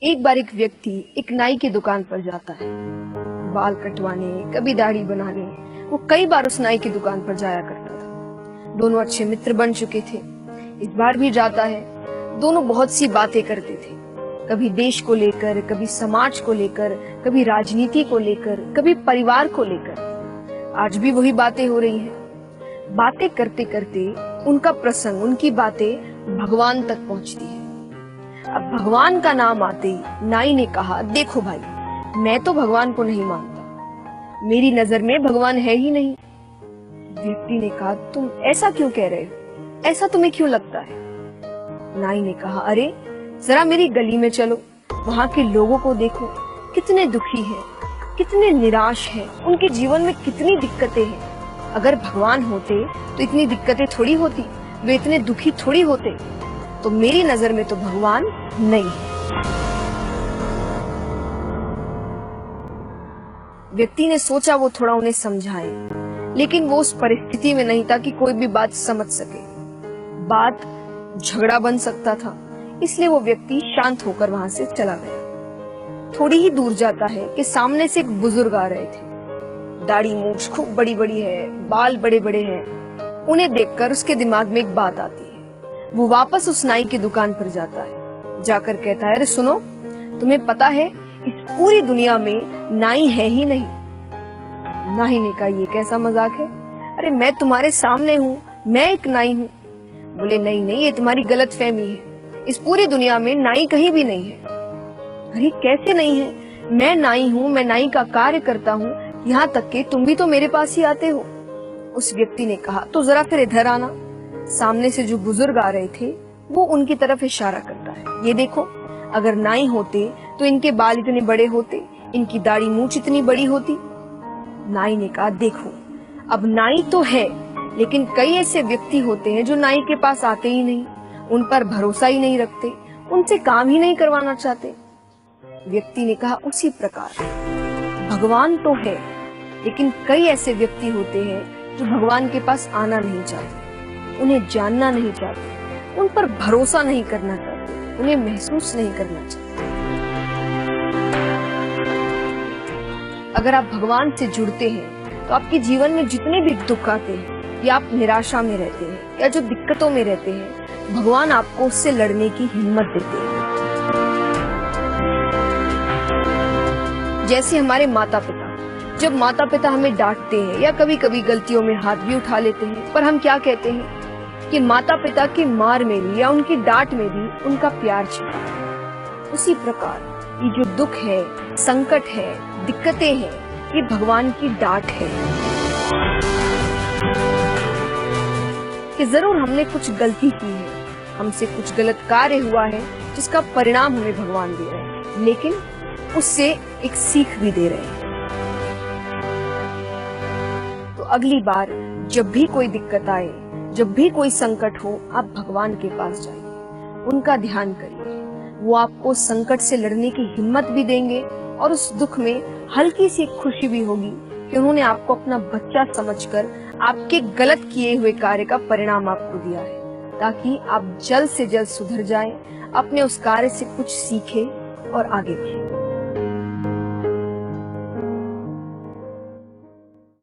एक बार एक व्यक्ति एक नाई की दुकान पर जाता है। बाल कटवाने, कभी दाढ़ी बनाने वो कई बार उस नाई की दुकान पर जाया करता था। दोनों अच्छे मित्र बन चुके थे। इस बार भी जाता है। दोनों बहुत सी बातें करते थे, कभी देश को लेकर, कभी समाज को लेकर, कभी राजनीति को लेकर, कभी परिवार को लेकर। आज भी वही बातें हो रही हैं। बातें करते करते उनका प्रसंग, उनकी बातें भगवान तक पहुंचती है। अब भगवान का नाम आते ही नाई ने कहा, देखो भाई, मैं तो भगवान को नहीं मानता, मेरी नजर में भगवान है ही नहीं। व्यक्ति ने कहा, तुम ऐसा क्यों कह रहे हो, ऐसा तुम्हें क्यों लगता है? नाई ने कहा, अरे जरा मेरी गली में चलो, वहाँ के लोगों को देखो, कितने दुखी हैं, कितने निराश हैं, उनके जीवन में कितनी दिक्कतें हैं। अगर भगवान होते तो इतनी दिक्कतें थोड़ी होती, वे इतने दुखी थोड़ी होते। तो मेरी नजर में तो भगवान नहीं है। व्यक्ति ने सोचा वो थोड़ा उन्हें समझाए, लेकिन वो उस परिस्थिति में नहीं था कि कोई भी बात समझ सके। बात झगड़ा बन सकता था, इसलिए वो व्यक्ति शांत होकर वहां से चला गया। थोड़ी ही दूर जाता है कि सामने से एक बुजुर्ग आ रहे थे। दाढ़ी मूछ खूब बड़ी बड़ी है, बाल बड़े बड़े हैं। उन्हें देखकर उसके दिमाग में एक बात आती है। वो वापस उस नाई की दुकान पर जाता है। जाकर कहता है, अरे सुनो, तुम्हें पता है इस पूरी दुनिया में नाई है ही नहीं। नाई ने कहा, ये कैसा मजाक है? अरे मैं तुम्हारे सामने हूँ, मैं एक नाई हूँ। बोले, नहीं नहीं, ये तुम्हारी गलतफहमी है, इस पूरी दुनिया में नाई कहीं भी नहीं है। अरे कैसे नहीं है? मैं नाई हूँ, मैं नाई का कार्य करता हूँ, यहाँ तक कि तुम भी तो मेरे पास ही आते हो। उस व्यक्ति ने कहा, तो जरा फिर इधर आना। सामने से जो बुजुर्ग आ रहे थे वो उनकी तरफ इशारा करता है, ये देखो, अगर नाई होते तो इनके बाल इतने बड़े होते, इनकी दाढ़ी मूछ इतनी बड़ी होती। नाई ने कहा, देखो, अब नाई तो है, लेकिन कई ऐसे व्यक्ति होते हैं जो नाई के पास आते ही नहीं, उन पर भरोसा ही नहीं रखते, उनसे काम ही नहीं करवाना चाहते। व्यक्ति ने कहा, उसी प्रकार भगवान तो है, लेकिन कई ऐसे व्यक्ति होते हैं जो भगवान के पास आना नहीं चाहते, उन्हें जानना नहीं चाहते, उन पर भरोसा नहीं करना चाहते, उन्हें महसूस नहीं करना चाहते। अगर आप भगवान से जुड़ते हैं तो आपके जीवन में जितने भी दुख आते हैं, या आप निराशा में रहते हैं, या जो दिक्कतों में रहते हैं, भगवान आपको उससे लड़ने की हिम्मत देते हैं। जैसे हमारे माता पिता, जब माता पिता हमें डांटते हैं या कभी कभी गलतियों में हाथ भी उठा लेते हैं, पर हम क्या कहते हैं कि माता पिता की मार में भी या उनकी डांट में भी उनका प्यार छिपा है। उसी प्रकार ये जो दुख है, संकट है, दिक्कतें हैं, ये भगवान की डांट है कि जरूर हमने कुछ गलती की है, हमसे कुछ गलत कार्य हुआ है जिसका परिणाम हमें भगवान दे रहे हैं, लेकिन उससे एक सीख भी दे रहे हैं। तो अगली बार जब भी कोई दिक्कत आए, जब भी कोई संकट हो, आप भगवान के पास जाइए, उनका ध्यान करिए। वो आपको संकट से लड़ने की हिम्मत भी देंगे और उस दुख में हल्की सी खुशी भी होगी कि उन्होंने आपको अपना बच्चा समझकर आपके गलत किए हुए कार्य का परिणाम आपको दिया है, ताकि आप जल्द से जल्द सुधर जाएं, अपने उस कार्य से कुछ सीखें और आगे बढ़ें।